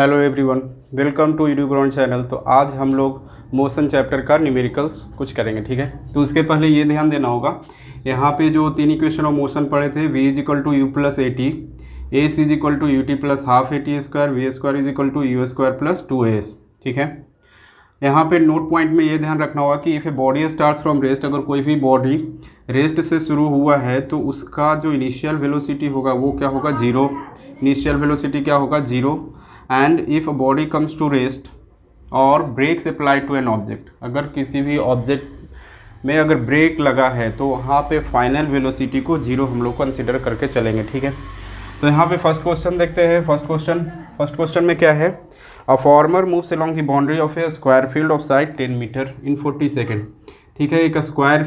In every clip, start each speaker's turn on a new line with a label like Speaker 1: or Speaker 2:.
Speaker 1: Hello everyone, welcome to YouTube channel. तो आज हम लोग मोशन चैप्टर का न्यूमेरिकल्स कुछ करेंगे, ठीक है। तो उसके पहले ये ध्यान देना होगा, यहाँ पे जो तीन इक्वेशन ऑफ मोशन पढ़े थे, v is equal to u plus a t, s is equal to u t plus half a t square, v square is equal to u square plus 2as, ठीक है। यहाँ पे note point में ये ध्यान रखना होगा कि if a body starts from rest, अगर कोई भी बॉडी रेस्ट से शुरू हुआ है तो उसका जो इनिशियल वेलोसिटी होगा वो क्या होगा, जीरो। इनिशियल वेलोसिटी क्या होगा, zero. And if a body comes to rest और brakes applied to an object, अगर किसी भी ऑब्जेक्ट में अगर ब्रेक लगा है तो वहाँ पे फाइनल वेलोसिटी को जीरो हम लोग कंसिडर करके चलेंगे, ठीक है। तो यहाँ पे फर्स्ट क्वेश्चन देखते हैं। फर्स्ट क्वेश्चन में क्या है, a farmer moves along the boundary of a square field of side 10 metre in 40 second, ठीक है। एक स्क्वायर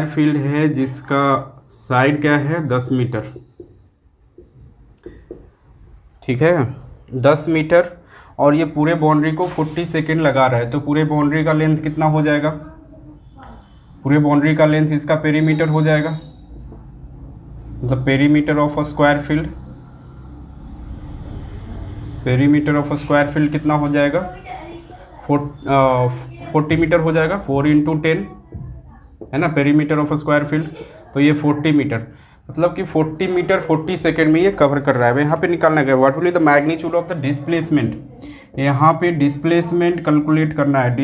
Speaker 1: फील्ड है जिसका साइड क्या है, 10 मीटर, ठीक है, 10 मीटर। और ये पूरे बाउंड्री को 40 सेकेंड लगा रहा है, तो पूरे बाउंड्री का लेंथ कितना हो जाएगा, पूरे बाउंड्री का लेंथ इसका पेरीमीटर हो जाएगा, मतलब perimeter of a square field, perimeter of a square field कितना हो जाएगा, 40 मीटर हो जाएगा, 4 इंटू 10 है ना, perimeter of a square field. तो ये 40 मीटर, मतलब कि 40 मीटर 40 सेकेंड में ये कवर कर रहा है। यहाँ पे निकालना है what will be the magnitude of the displacement. यहाँ पे डिस्प्लेसमेंट कैलकुलेट करना है,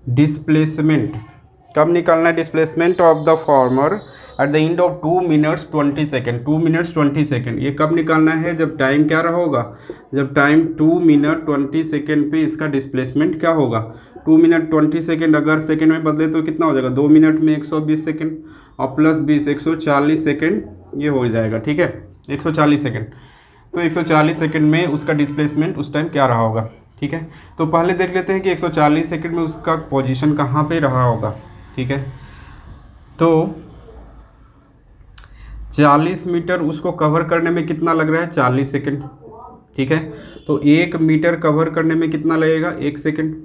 Speaker 1: डिस्प्लेसमेंट कब निकालना है, displacement of the former at the end of 2 minutes 20 second, 2 minutes 20 second. ये कब निकालना है, जब टाइम क्या रहा होगा, जब टाइम 2 मिनट 20 सेकेंड पे इसका डिस्प्लेसमेंट क्या होगा, 2 मिनट 20 सेकेंड अगर सेकेंड में बदले तो कितना हो जाएगा, 2 मिनट में 120 सेकेंड और प्लस 20 140 सेकेंड ये हो जाएगा, ठीक है, 140 सेकेंड। तो 140 सेकेंड में उसका डिस्प्लेसमेंट उस टाइम क्या रहा होगा, ठीक है। तो पहले देख लेते हैं कि 140 सेकेंड में उसका पोजीशन कहाँ पे रहा होगा, ठीक है। तो 40 मीटर उसको कवर करने में कितना लग रहा है, 40 सेकेंड, ठीक है। तो 1 मीटर कवर करने में कितना लगेगा, 1 सेकेंड।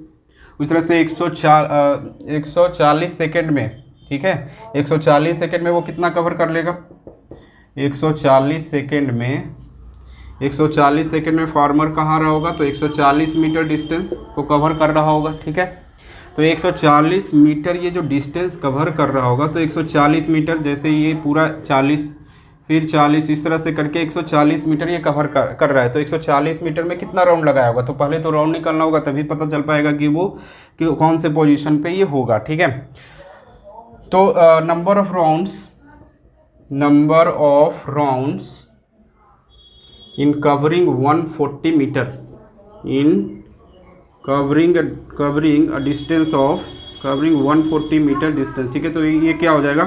Speaker 1: उस तरह से 140 सेकेंड में, ठीक है, 140 सेकेंड में वो कितना कवर कर लेगा, 140 सेकेंड में फार्मर कहाँ रहा होगा, तो 140 मीटर डिस्टेंस को कवर कर रहा होगा, ठीक है। तो 140 मीटर ये जो डिस्टेंस कवर कर रहा होगा, तो 140 मीटर जैसे ये पूरा 40 फिर 40 इस तरह से करके 140 मीटर ये कवर कर रहा है। तो 140 मीटर में कितना राउंड लगाया होगा, तो पहले तो राउंड निकालना होगा, तभी पता चल पाएगा कि वो कौन से पोजीशन पे ये होगा, ठीक है। तो number of rounds in covering 140 metre, in covering a distance of 140 metre distance, ठीक है। तो ये क्या हो जाएगा,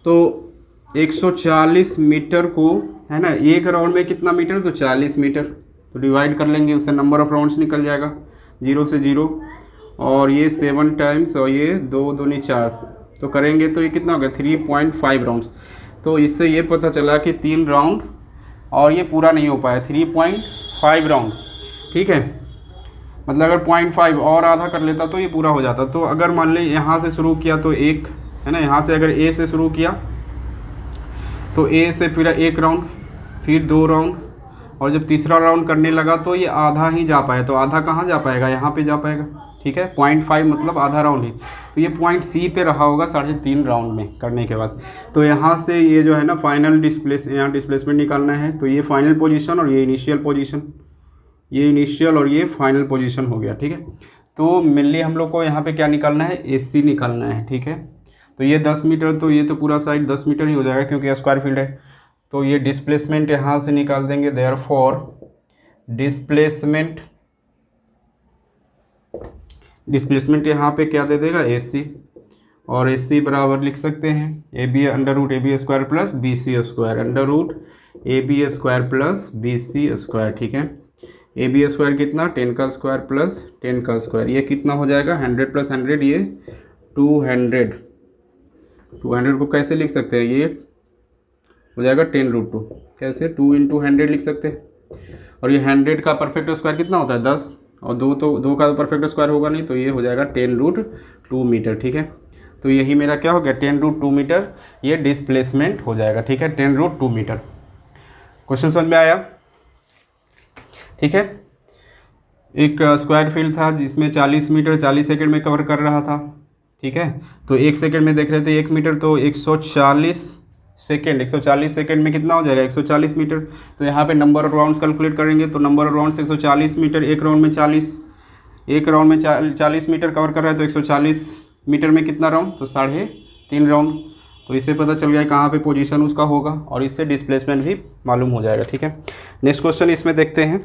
Speaker 1: तो 140 मीटर को है ना, एक राउंड में कितना मीटर, तो 40 मीटर, तो डिवाइड कर लेंगे, उससे नंबर ऑफ राउंड्स निकल जाएगा, 0 से 0 और ये 7 टाइम्स और ये 2 दूनी 4, तो करेंगे तो ये कितना हो गया, 3.5 राउंड्स। तो इससे ये पता चला कि 3 राउंड और ये पूरा नहीं हो पाया, 3.5 राउंड, ठीक है। मतलब अगर 0.5 और आधा कर लेता तो ये पूरा हो जाता। तो अगर मान ली यहाँ से शुरू किया तो एक है ना, यहाँ से अगर ए से शुरू किया तो ए से फिर 1 राउंड, फिर 2 राउंड, और जब तीसरा राउंड करने लगा तो ये आधा ही जा पाया। तो आधा कहाँ जा पाएगा, यहाँ पे जा पाएगा, ठीक है। 0.5 मतलब आधा राउंड ही, तो ये पॉइंट सी पे रहा होगा 3.5 राउंड में करने के बाद। तो यहाँ से ये जो है ना फाइनल यहाँ डिस्प्लेसमेंट निकालना है, तो ये फाइनल पोजीशन और ये इनिशियल पोजीशन, ये इनिशियल और ये फाइनल पोजीशन हो गया, ठीक है। तो मेनली हम लोग को यहाँ पे क्या निकालना है, एसी निकालना है, ठीक है। तो ये 10 मीटर, तो ये तो पूरा साइड 10 मीटर ही हो जाएगा क्योंकि स्क्वायर फील्ड है। तो ये डिस्प्लेसमेंट यहाँ से निकाल देंगे, देयरफॉर डिस्प्लेसमेंट यहाँ पे क्या दे देगा, एसी, और एसी बराबर लिख सकते हैं AB under root AB square plus BC square, under root AB square plus BC square, ठीक है। AB स्क्वायर कितना, 10 का स्क्वायर प्लस 10 का स्क्वायर, ये कितना हो जाएगा, 100 प्लस 100 ये 200 को कैसे लिख सकते हैं, ये हो जाएगा 10√2, कैसे 2 इंटू 100 लिख सकते हैं। और ये 100 का परफेक्ट स्क्वायर कितना होता है, 10, और 2 का परफेक्ट स्क्वायर होगा नहीं, तो ये हो जाएगा 10√2 मीटर, ठीक है। तो यही मेरा क्या हो गया 10√2 मीटर, ये डिस्प्लेसमेंट हो जाएगा। ठीक है 10√2 मीटर। क्वेश्चन समझ में आया? ठीक है, एक स्क्वायर फील्ड था जिसमें 40 मीटर 40 सेकंड में कवर कर रहा था। ठीक है, तो 1 सेकंड में देख रहे थे 1 मीटर, तो 140 सेकंड में कितना हो जाएगा 140 मीटर। तो यहाँ पे नंबर ऑफ राउंड्स कैलकुलेट करेंगे, तो नंबर ऑफ राउंड्स 140 मीटर, एक राउंड में 40 मीटर कवर कर रहा है, तो 140 मीटर में कितना राउंड, तो 3.5 राउंड। तो इससे पता चल गया कहाँ पे पोजीशन उसका होगा, और इससे डिस्प्लेसमेंट भी मालूम हो जाएगा। ठीक है, नेक्स्ट क्वेश्चन इसमें देखते हैं।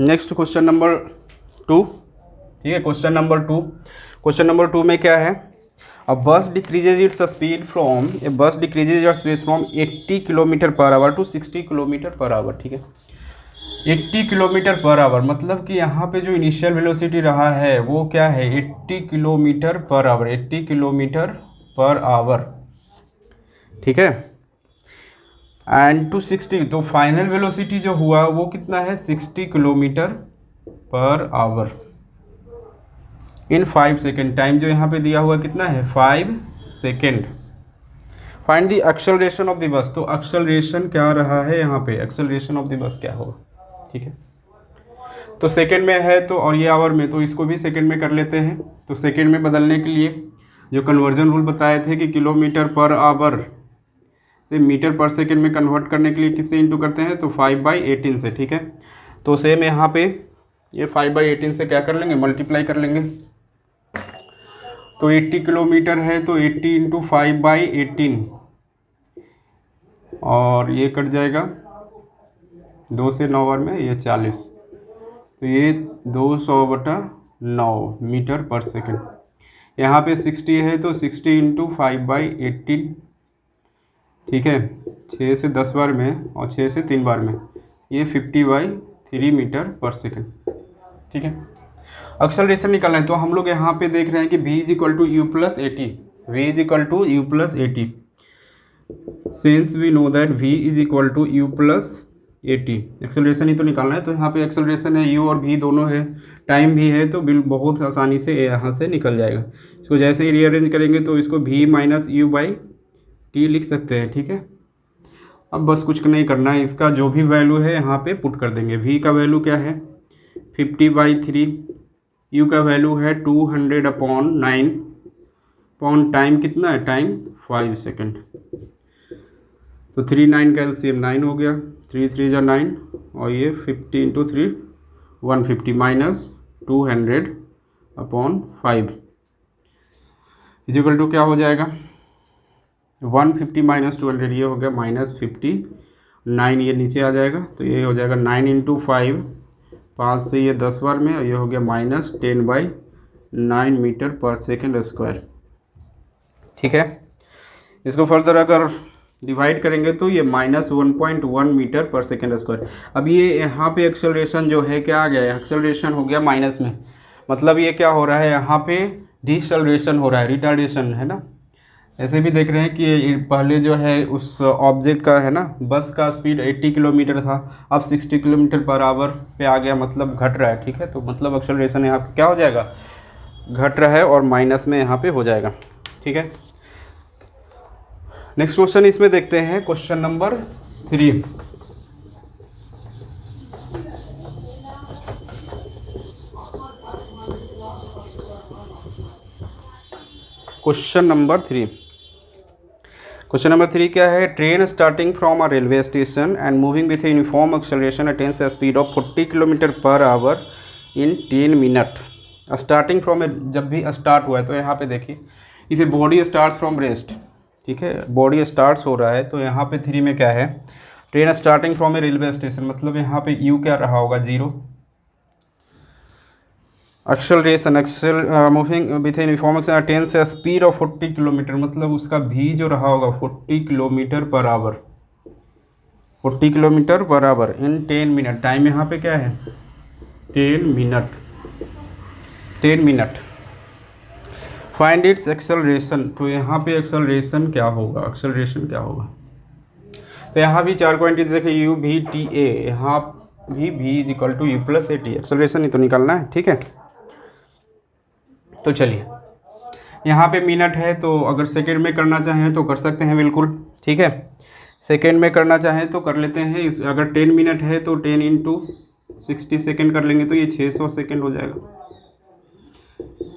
Speaker 1: Next question number 2। ठीक है, क्वेश्चन नंबर 2 में क्या है, A bus decreases its speed from 80 kilometre per hour to 60 kilometre per hour. ठीक है, 80 किलोमीटर पर आवर मतलब कि यहाँ पे जो इनिशियल वेलोसिटी रहा है वो क्या है 80 kilometre per our, 80 kilometre per hour. ठीक है, एंड टू 60, तो फाइनल वेलोसिटी जो हुआ वो कितना है 60 किलोमीटर पर आवर इन 5 सेकेंड। टाइम जो यहाँ पे दिया हुआ कितना है 5 second. Find the acceleration of the bus, तो एक्सेलरेशन क्या रहा है यहाँ पे, एक्सेलरेशन ऑफ द बस क्या होगा। ठीक है, तो सेकेंड में है तो, और ये आवर में, तो इसको भी सेकेंड में कर लेते हैं। तो सेकेंड में बदलने के लिए जो कन्वर्जन रूल बताए थे कि किलोमीटर पर आवर से मीटर पर सेकेंड में कन्वर्ट करने के लिए किससे इंटू करते हैं, तो 5/18 से। ठीक है, तो सेम यहाँ पे ये 5/18 से क्या कर लेंगे, मल्टीप्लाई कर लेंगे। तो 80 किलोमीटर है तो 80 × 5/18, और ये कट जाएगा 2 से 9 बार में, ये 40, तो ये 200/9 मीटर पर सेकेंड। यहाँ पे 60 है तो 60 × 5/18। ठीक है, 6 से 10 बार में और 6 से 3 बार में, ये 50/3 मीटर पर सेकेंड। ठीक है, एक्सेलरेशन निकालना है, तो हम लोग यहाँ पे देख रहे हैं कि v = u + at, v = u + at, since we know that v = u + at, acceleration ही तो निकालना है। तो यहाँ पे एक्सेलरेशन है, u और v दोनों है, टाइम भी है, तो बिल बहुत आसानी से यहाँ से निकल जाएगा। इसको जैसे ही रीअरेंज करेंगे तो इसको v - u/t लिख सकते हैं। ठीक है, अब बस कुछ नहीं करना है, इसका जो भी वैल्यू है यहाँ पे पुट कर देंगे। v का वैल्यू क्या है 50/3, u का वैल्यू है 200/9, पॉन टाइम कितना है, टाइम 5 सेकेंड। तो 3 9 का एलसीएम 9 हो गया, 3 3 = 9, और ये 50 × 3 150 माइनस 200/5 इक्वल टू क्या हो जाएगा 150 माइनस 200, ये हो गया -50, 9 ये नीचे आ जाएगा, तो ये हो जाएगा 9 × 5, 5 से ये 10 बार में, और ये हो गया -10/9 मीटर पर सेकेंड स्क्वायर। ठीक है, इसको फर्दर अगर डिवाइड करेंगे तो ये -1.1 मीटर पर सेकेंड स्क्वायर। अब ये यहाँ पे एक्सेलरेशन जो है क्या आ गया, एक्सेलरेशन हो गया माइनस में, मतलब ये क्या हो रहा है यहाँ पे डिसेलरेशन हो रहा है, रिटार्डेशन है ना। ऐसे भी देख रहे हैं कि पहले जो है उस ऑब्जेक्ट का है ना, बस का स्पीड 80 किलोमीटर था, अब 60 किलोमीटर पर आवर पे आ गया, मतलब घट रहा है। ठीक है, तो मतलब एक्सेलरेशन यहाँ पे क्या हो जाएगा, घट रहा है, और माइनस में यहाँ पे हो जाएगा। ठीक है, नेक्स्ट क्वेश्चन इसमें देखते हैं, क्वेश्चन नंबर 3। क्वेश्चन नंबर 3 क्या है, train starting from a railway station and moving with uniform acceleration attains a speed of 40 kilometre per hour in 10 minute. Starting from, जब भी स्टार्ट हुआ है तो यहाँ पे देखिए, if a body starts from rest. ठीक है, बॉडी स्टार्ट्स हो रहा है, तो यहाँ पे 3 में क्या है, train starting from a railway station, मतलब यहाँ पे u क्या रहा होगा 0, acceleration moving with uniform acceleration attains a speed of 40 kilometre, मतलब उसका v जो रहा होगा 40 kilometre per hour, 40 kilometre per hour in 10 minute. Time यहाँ पे क्या है 10 मिनट। फाइंड इट्स एक्सेलरेशन, तो यहाँ पे एक्सेलरेशन क्या होगा, तो यहाँ भी 4 क्वांटिटी देखें, यू भी टी ए, यहाँ भी v is equal to u plus a t, acceleration ही तो निकालना है, ठीक है। तो चलिए यहाँ पे मिनट है, तो अगर सेकेंड में करना चाहें तो कर सकते हैं बिल्कुल, ठीक है। सेकेंड में करना चाहें तो कर लेते हैं। अगर 10 मिनट है तो 10 इंटू 60 सेकेंड कर लेंगे तो ये 600 सेकेंड हो जाएगा।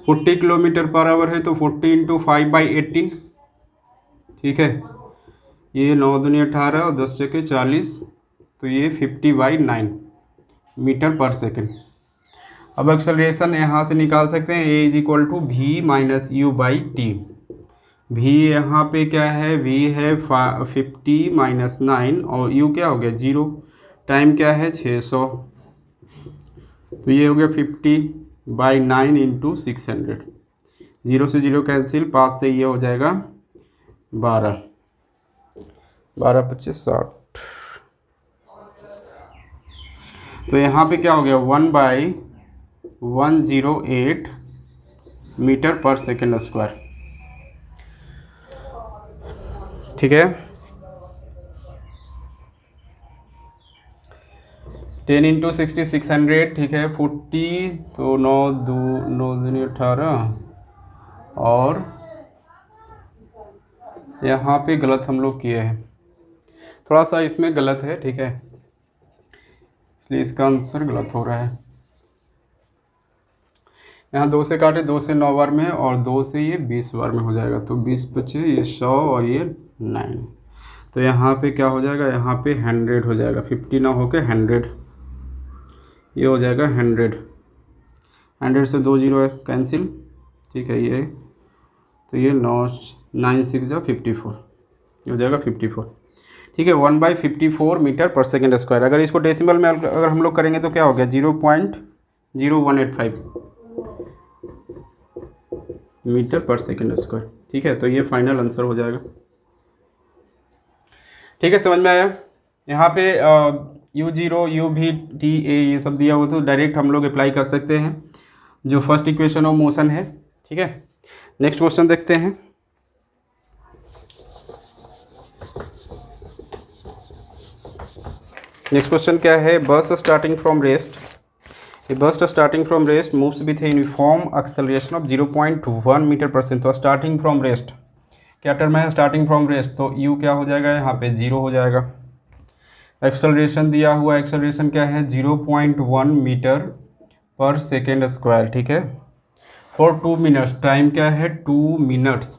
Speaker 1: 40 किलोमीटर पर आवर है तो 40 इंटू 5/18, ठीक है। ये 9 दूनी 18 और 10 चके 40, तो ये 50/9 मीटर पर सेकेंड। अब एक्सेलरेशन यहाँ से निकाल सकते हैं, a is equal to v minus u by t. V यहाँ पे क्या है, वी है 50 माइनस 9 और यू क्या हो गया 0, टाइम क्या है 600, तो ये हो गया 50/9 इंटू 600। 0 से 0 कैंसिल, 5 से ये हो जाएगा 12, 12 25 60। तो यहाँ पे क्या हो गया 1/108 मीटर पर सेकेंड स्क्वायर, ठीक है। 10 इंटू 60 600, ठीक है। 40 तो 9 दूनी 18 और यहाँ पे गलत हम लोग किए हैं, थोड़ा सा इसमें गलत है, ठीक है, इसलिए इसका आंसर गलत हो रहा है। यहाँ 2 से काटे, 2 से 9 बार में और 2 से ये 20 बार में हो जाएगा, तो 20 25 ये 100 और ये 9, तो यहाँ पे क्या हो जाएगा, यहाँ पे 100 हो जाएगा, 50 ना होके 100, ये हो जाएगा 100 से 2 0 है कैंसिल, ठीक है। ये तो ये 9 6 जा 54, ये हो जाएगा 54, ठीक है। 1/54 मीटर पर सेकेंड स्क्वायर। अगर इसको डेसिमल में अगर हम लोग करेंगे तो क्या हो गया 0.0185 मीटर पर सेकेंड स्क्वायर, ठीक है। तो ये फाइनल आंसर हो जाएगा, ठीक है, समझ में आया। यहाँ पे U0 U भी टी ए ये सब दिया हुआ, तो डायरेक्ट हम लोग अप्लाई कर सकते हैं जो फर्स्ट इक्वेशन ऑफ मोशन है, ठीक है। नेक्स्ट क्वेश्चन देखते हैं। नेक्स्ट क्वेश्चन क्या है, बस starting from rest, a bus starting from rest moves with a uniform acceleration of 0.1 metre per second. तो स्टार्टिंग फ्रॉम रेस्ट क्या टर्म है, स्टार्टिंग फ्रॉम रेस्ट, तो यू क्या हो जाएगा, यहाँ पे 0 हो जाएगा। एक्सेलरेशन दिया हुआ, एक्सेलरेशन क्या है 0.1 मीटर पर सेकेंड स्क्वायर, ठीक है। फॉर 2 मिनट्स, टाइम क्या है 2 मिनट्स,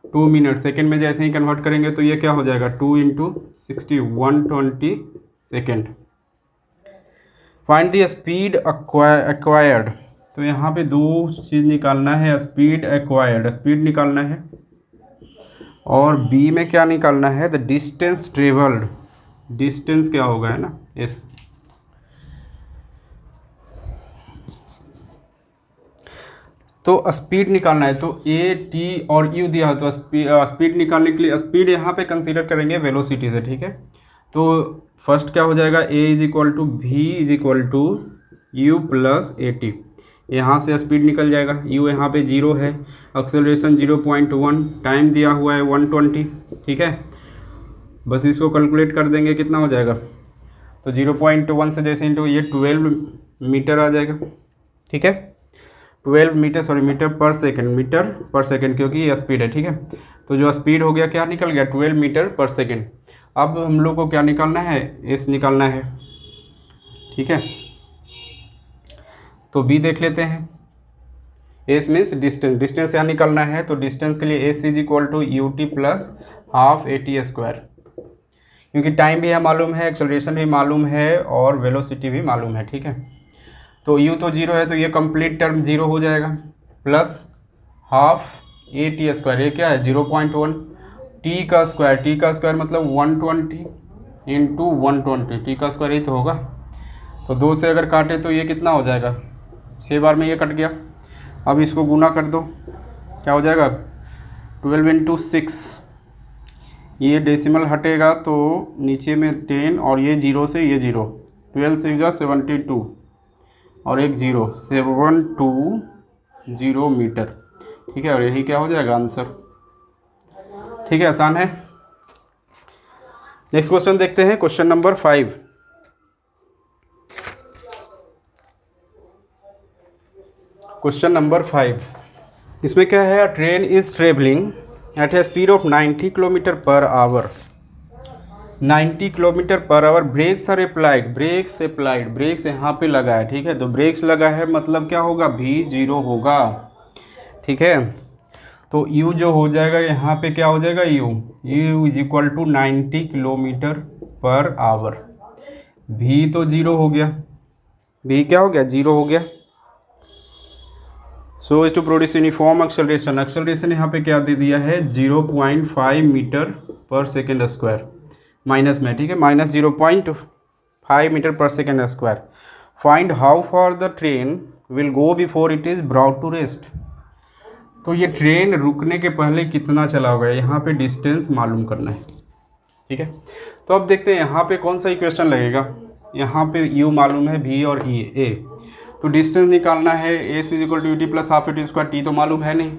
Speaker 1: 2 मिनट सेकेंड में जैसे ही कन्वर्ट करेंगे तो ये क्या हो जाएगा 2 into 60 120 second. Find the speed acquired, तो यहाँ पे 2 चीज़ निकालना है, स्पीड एक्वायर्ड, स्पीड निकालना है, और बी में क्या निकालना है, द डिस्टेंस ट्रेवल्ड, डिस्टेंस क्या होगा है ना एस। तो स्पीड निकालना है, तो ए टी और यू दिया है, तो स्पीड निकालने के लिए स्पीड यहाँ पे कंसीडर करेंगे वेलोसिटी से, ठीक है। तो फर्स्ट क्या हो जाएगा, a is equal to v is equal to u plus a t, यहाँ से स्पीड निकल जाएगा, यू यहाँ पे 0 है, एक्सेलरेशन 0.1, टाइम दिया हुआ है 120, ठीक है। बस इसको कैलकुलेट कर देंगे, कितना हो जाएगा, तो 0.1 से जैसे इंटू ये 12 मीटर आ जाएगा, ठीक है। 12 मीटर पर सेकेंड, क्योंकि ये स्पीड है, ठीक है। तो जो स्पीड हो गया क्या निकल गया 12 मीटर पर सेकेंड। अब हम लोग को क्या निकालना है, एस निकालना है, ठीक है। तो बी देख लेते हैं, एस मीन्स डिस्टेंस, डिस्टेंस यहाँ निकालना है, तो डिस्टेंस के लिए s is equal to u t plus half a t square, क्योंकि टाइम भी है मालूम है, एक्सेलरेशन भी मालूम है और वेलोसिटी भी मालूम है, ठीक है। तो u तो 0 है, तो ये कंप्लीट टर्म 0 हो जाएगा, plus half a t square, ये क्या है 0.1, टी का स्क्वायर मतलब 120 इंटू 120, टी का स्क्वायर ही तो होगा। तो 2 से अगर काटे तो ये कितना हो जाएगा, 6 बार में ये कट गया। अब इसको गुना कर दो, क्या हो जाएगा 12 इंटू 6, ये डेसिमल हटेगा तो नीचे में 10 और ये 0 से ये 0, 12 6 जा 72 और एक 0, 720 मीटर, ठीक है। और यही क्या हो जाएगा आंसर, ठीक है, आसान है। नेक्स्ट क्वेश्चन देखते हैं, क्वेश्चन नंबर 5। क्वेश्चन नंबर 5, इसमें क्या है, train is travelling at a speed of 90 kilometre per hour, 90 kilometre per hour, brakes are applied, brakes यहाँ पे लगा है, ठीक है। तो ब्रेक्स लगा है मतलब क्या होगा, भी 0 होगा, ठीक है। तो u जो हो जाएगा यहाँ पे क्या हो जाएगा, u is equal to 90 kilometre per hour, भी तो 0 हो गया, भी क्या हो गया, 0 हो गया। So is to produce uniform acceleration, acceleration यहाँ पे क्या दे दिया है, 0.5 metre per second square, minus में, ठीक है, minus 0.5 metre per second square. Find how far the train will go before it is brought to rest. तो ये ट्रेन रुकने के पहले कितना चला होगा, यहाँ पे डिस्टेंस मालूम करना है, ठीक है। तो अब देखते हैं यहाँ पे कौन सा इक्वेशन लगेगा। यहाँ पे u मालूम है, v और a, तो डिस्टेंस निकालना है, a is equal to u t plus half u t square, t तो मालूम है नहीं,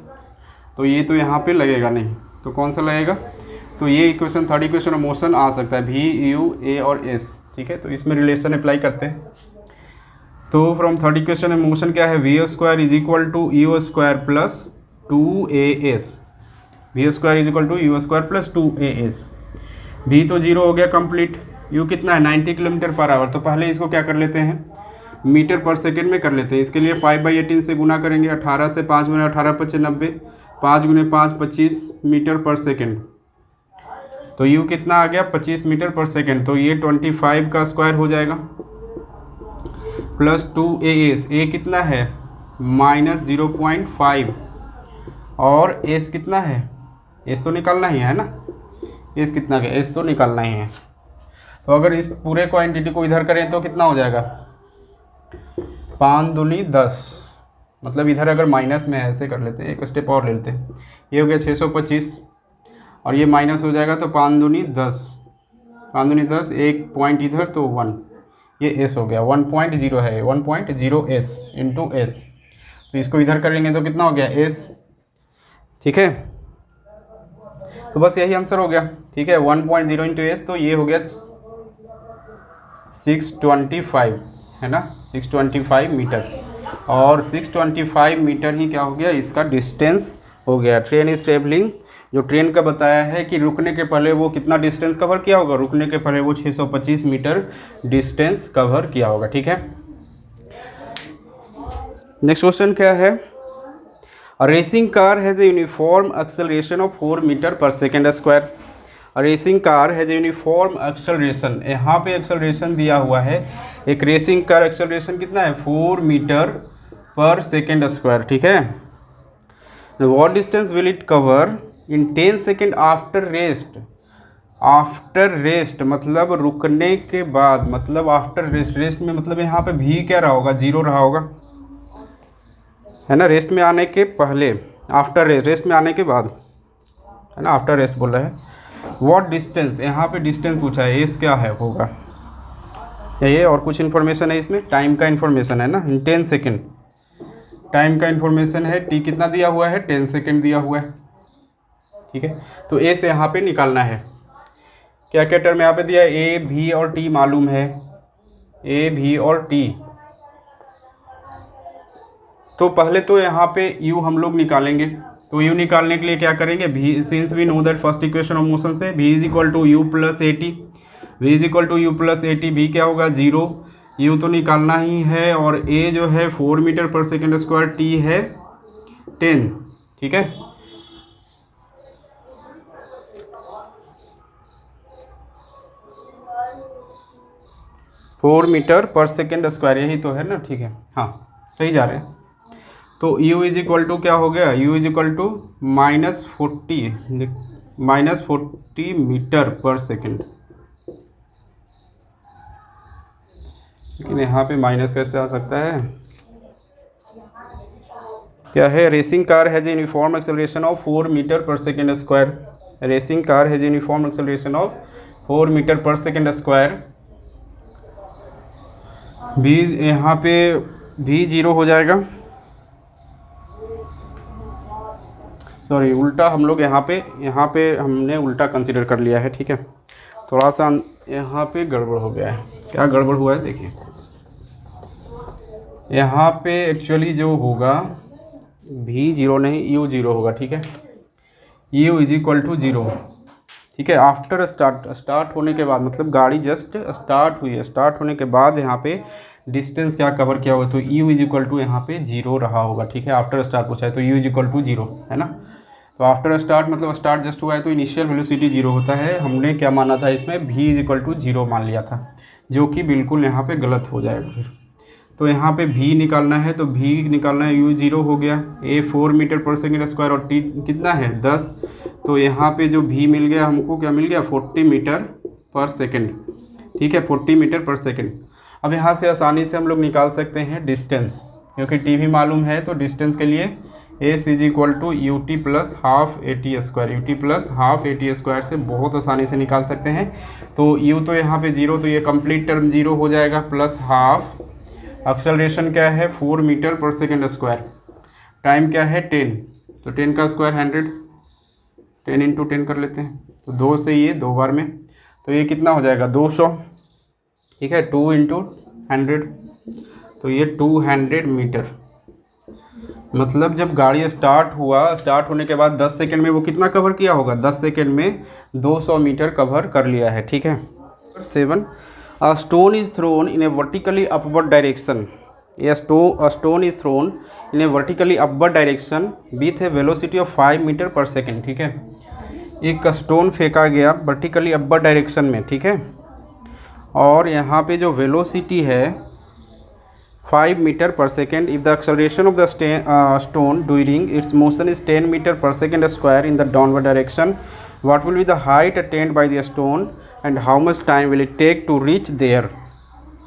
Speaker 1: तो ये तो यहाँ पे लगेगा नहीं, तो कौन सा लगेगा, तो ये equation, third equation of motion आ सकता है, v, u, a और s, ठीक है। तो इसमें रिलेशन अप्लाई करते हैं। तो from third equation of motion क्या है, v square is equal to u square plus 2as, v square is equal to u square plus 2as, v तो 0 हो गया कंप्लीट, u कितना है 90 किलोमीटर पर आवर। तो पहले इसको क्या कर लेते हैं, मीटर पर सेकेंड में कर लेते हैं। इसके लिए 5/18 से गुना करेंगे, 18 से 5 गुना 18 × 5 = 90, 5 × 5 = 25 मीटर पर सेकेंड। तो u कितना आ गया, 25 मीटर पर सेकेंड। तो ये 25 का स्क्वायर हो जाएगा प्लस 2as, a कितना है माइनस 0.5 और s कितना है, s तो निकालना ही है ना, s कितना गया, s तो निकालना ही है। तो अगर इस पूरे क्वांटिटी को इधर करें तो कितना हो जाएगा, 5 दूनी 10, मतलब इधर अगर माइनस में ऐसे कर लेते हैं, एक स्टेप और ले लेते हैं, ये हो गया 625 और ये माइनस हो जाएगा, तो 5 दूनी 10, 5 दूनी 10, एक पॉइंट इधर तो 1, ये s हो गया, 1.0 है, 1.0s इंटू s। तो इसको इधर करेंगे तो कितना हो गया, s, ठीक है। तो बस यही आंसर हो गया, ठीक है, 1.0 इंटू एस, तो ये हो गया 625, है ना, 625 मीटर, और 625 मीटर ही क्या हो गया, इसका डिस्टेंस हो गया। ट्रेन इज ट्रेवलिंग, जो ट्रेन का बताया है कि रुकने के पहले वो कितना डिस्टेंस कवर किया होगा, रुकने के पहले वो 625 मीटर डिस्टेंस कवर किया होगा, ठीक है। नेक्स्ट क्वेश्चन क्या है, A racing car has a uniform acceleration of 4 metre per second square. A racing car has a uniform acceleration, यहाँ पे एक्सेलरेशन दिया हुआ है, एक रेसिंग कार एक्सेलरेशन कितना है, 4 मीटर पर सेकेंड स्क्वायर, ठीक है। What distance will it cover in 10 second after rest, after rest मतलब रुकने के बाद, मतलब आफ्टर रेस्ट, रेस्ट में मतलब यहाँ पे भी क्या रहा होगा, 0 रहा होगा, है ना, रेस्ट में आने के पहले, आफ्टर रेस्ट, रेस्ट में आने के बाद, है ना, आफ्टर रेस्ट बोल रहा है। व्हाट डिस्टेंस, यहाँ पे डिस्टेंस पूछा है, एस क्या है होगा, ये और कुछ इन्फॉर्मेशन है इसमें, टाइम का इन्फॉर्मेशन है ना, इन 10 सेकेंड टाइम का इन्फॉर्मेशन है, टी कितना दिया हुआ है, 10 सेकेंड दिया हुआ है, ठीक है। तो ए से यहाँ पे निकालना है, क्या क्या टर्म यहाँ पे दिया है, ए, भी और टी मालूम है, ए, भी और टी। तो पहले तो यहाँ पे u हम लोग निकालेंगे, तो u निकालने के लिए क्या करेंगे, v, since we know that first equation of motion से v is equal to u plus a t, v is equal to u plus a t, v क्या होगा 0, u तो निकालना ही है, और a जो है 4 metre per second square, t है 10, ठीक है। Four metre per second square, यही तो है ना, ठीक है, हाँ सही जा रहे हैं। तो u इज इक्वल टू क्या हो गया, u is equal to -40 metre per second, लेकिन यहाँ पे माइनस कैसे आ सकता है, क्या है, racing car has uniform acceleration of 4 metre per second square, racing car has uniform acceleration of 4 metre per second square, भी यहाँ पे भी 0 हो जाएगा, सॉरी उल्टा हम लोग यहाँ पे हमने उल्टा कंसिडर कर लिया है, ठीक है। थोड़ा सा यहाँ पे गड़बड़ हो गया है। क्या गड़बड़ हुआ है देखिए, यहाँ पे एक्चुअली जो होगा v 0 नहीं u 0 होगा, ठीक है। u इज इक्वल टू 0, ठीक है। आफ्टर स्टार्ट होने के बाद, मतलब गाड़ी जस्ट स्टार्ट हुई है, स्टार्ट होने के बाद यहाँ पे डिस्टेंस क्या कवर किया हुआ, तो u इज इक्वल टू यहाँ पे 0 रहा होगा, ठीक है। आफ्टर स्टार्ट पूछा है तो u इज इक्वल टू 0 है ना। तो आफ्टर स्टार्ट मतलब स्टार्ट जस्ट हुआ है तो इनिशियल वेलोसिटी 0 होता है। हमने क्या माना था इसमें, v इज इक्वल टू 0 मान लिया था, जो कि बिल्कुल यहाँ पे गलत हो जाएगा फिर। तो यहाँ पे v निकालना है, तो v निकालना है, u 0 हो गया, a 4 metre per second square और t कितना है 10। तो यहाँ पे जो v मिल गया हमको, क्या मिल गया 40 मीटर पर सेकेंड, ठीक है, 40 मीटर पर सेकेंड। अब यहाँ से आसानी से हम लोग निकाल सकते हैं डिस्टेंस, क्योंकि t भी मालूम है। तो डिस्टेंस के लिए s is equal to u t plus half a t square, u t plus half a t square से बहुत आसानी से निकाल सकते हैं। तो u तो यहाँ पे 0, तो ये कंप्लीट टर्म 0 हो जाएगा, प्लस हाफ एक्सेलरेशन क्या है 4 metre per second square, time क्या है 10, तो 10 का स्क्वायर 100, 10 इंटू 10 कर लेते हैं, तो 2 से ये 2 बार में, तो ये कितना हो जाएगा 200, ठीक है। 2 इंटू 100, तो ये 200 मीटर। मतलब जब गाड़ी स्टार्ट हुआ, स्टार्ट होने के बाद 10 सेकेंड में वो कितना कवर किया होगा, 10 सेकेंड में 200 मीटर कवर कर लिया है, ठीक है। 7, a stone is thrown in a vertically upward direction, a stone is thrown in a vertically upward direction with a velocity of 5 metre per second, ठीक है। एक स्टोन फेंका गया वर्टिकली अपवर्ड डायरेक्शन में, ठीक है, और यहाँ पे जो वेलोसिटी है 5 metre per second. If the acceleration of the stone during its motion is 10 metre per second square in the downward direction, what will be the height attained by the stone and how much time will it take to reach there,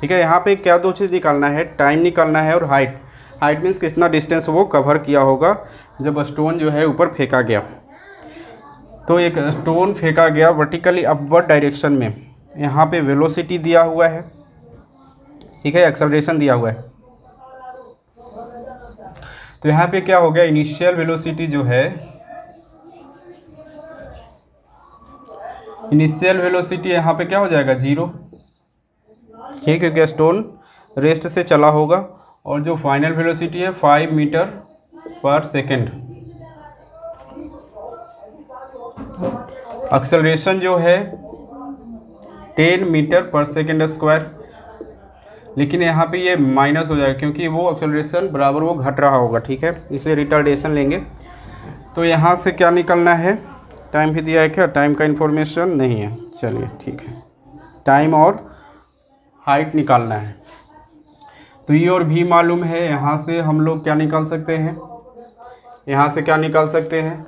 Speaker 1: ठीक है। यहाँ पे क्या दो चीज़ निकालना है, time निकालना है और हाइट। हाइट मीन्स कितना डिस्टेंस वो कवर किया होगा जब स्टोन जो है ऊपर फेंका गया। तो एक स्टोन फेंका गया वर्टिकली अपवर्ड डायरेक्शन में, यहाँ पे वेलोसिटी दिया हुआ है, ठीक है, एक्सेलरेशन दिया हुआ है। तो यहाँ पे क्या हो गया, इनिशियल वेलोसिटी जो है, इनिशियल वेलोसिटी यहाँ पे क्या हो जाएगा 0, ठीक है, क्योंकि स्टोन रेस्ट से चला होगा। और जो फाइनल वेलोसिटी है 5 मीटर पर सेकेंड। एक्सेलरेशन जो है 10 मीटर पर सेकेंड स्क्वायर, लेकिन यहाँ पे ये माइनस हो जाएगा क्योंकि वो एक्सेलरेशन बराबर वो घट रहा होगा, ठीक है, इसलिए रिटार्डेशन लेंगे। तो यहाँ से क्या निकलना है, टाइम भी दिया है क्या, टाइम का इन्फॉर्मेशन नहीं है, चलिए ठीक है, टाइम और हाइट निकालना है। तो ये और भी मालूम है, यहाँ से हम लोग क्या निकाल सकते हैं, यहाँ से क्या निकाल सकते हैं,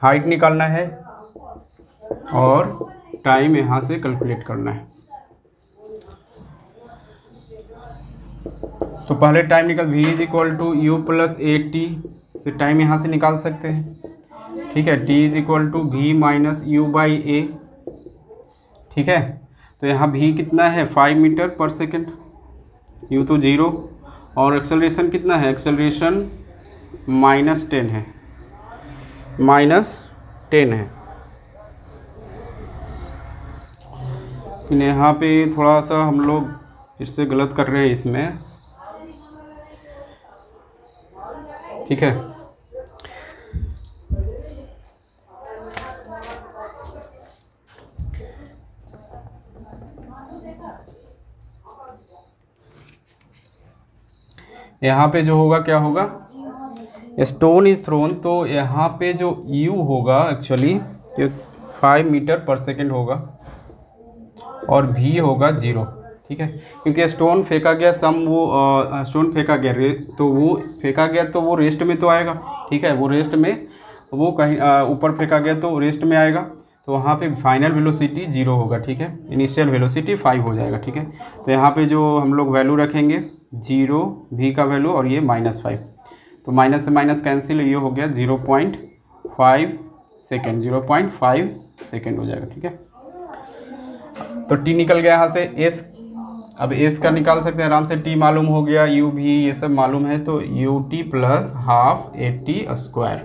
Speaker 1: हाइट निकालना है और टाइम यहाँ से कैलकुलेट करना है। तो पहले टाइम निकाल, v is equal to u plus a t से टाइम यहाँ से निकाल सकते हैं, ठीक है। t is equal to v minus u by a, ठीक है। तो यहाँ v कितना है 5 मीटर पर सेकेंड, u तो 0, और एक्सेलरेशन कितना है, एक्सेलरेशन -10 है, -10 है। लेकिन यहाँ पे थोड़ा सा हम लोग फिर से गलत कर रहे हैं इसमें, ठीक है। यहाँ पे जो होगा क्या होगा, स्टोन इज थ्रोन, तो यहाँ पे जो u होगा एक्चुअली 5 मीटर पर सेकेंड होगा और v होगा 0, ठीक है, क्योंकि स्टोन फेंका गया वो स्टोन फेंका गया तो वो फेंका गया तो वो रेस्ट में तो आएगा, ठीक है, वो रेस्ट में, वो कहीं ऊपर फेंका गया तो रेस्ट में आएगा, तो वहाँ पे फाइनल वेलोसिटी 0 होगा, ठीक है, इनिशियल वेलोसिटी 5 हो जाएगा, ठीक है। तो यहाँ पे जो हम लोग वैल्यू रखेंगे 0 v का वैल्यू और ये -5, तो माइनस से माइनस कैंसिल, ये हो गया 0.5 सेकेंड, 0.5 सेकेंड हो जाएगा, ठीक है। तो t निकल गया यहाँ से, s अब s का निकाल सकते हैं आराम से, t मालूम हो गया, u भी ये सब मालूम है, तो ut plus half a t square,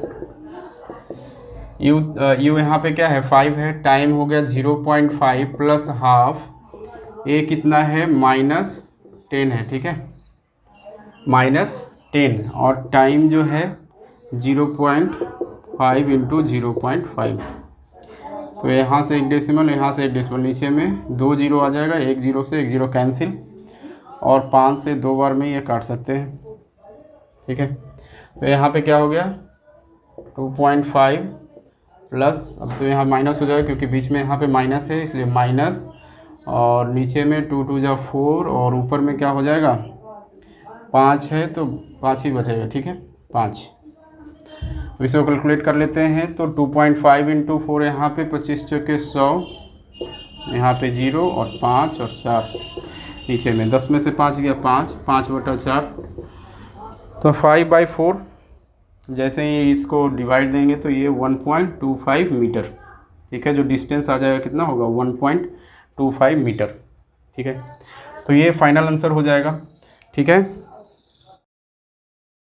Speaker 1: you यहाँ पे क्या है 5 है, टाइम हो गया 0.5 प्लस हाफ, ए कितना है -10 है, ठीक है -10, और टाइम जो है 0.5 इंटू 0.5, तो यहाँ से एक डेसिमल, यहाँ से एक डेसिमल, नीचे में 2 जीरो आ जाएगा, 1 जीरो से 1 जीरो कैंसिल, और 5 से 2 बार में ये काट सकते हैं, ठीक है। तो यहाँ पे क्या हो गया 2.5 प्लस, अब तो यहाँ माइनस हो जाएगा क्योंकि बीच में यहाँ पे माइनस है, इसलिए माइनस, और नीचे में 2 2 जा 4, और ऊपर में क्या हो जाएगा 5 है तो 5 ही बचेगा, ठीक है 5। तो इसको कैलकुलेट कर लेते हैं। तो 2.5 इंटू 4, यहाँ पे 25 चौके 100, यहाँ पे 0 और 5 और 4, नीचे में 10 में से 5 गया 5, 5/4, तो 5/4। जैसे ही इसको डिवाइड देंगे तो ये 1.25 मीटर, ठीक है, जो डिस्टेंस आ जाएगा कितना होगा 1.25 मीटर, ठीक है। तो ये फाइनल आंसर हो जाएगा, ठीक है।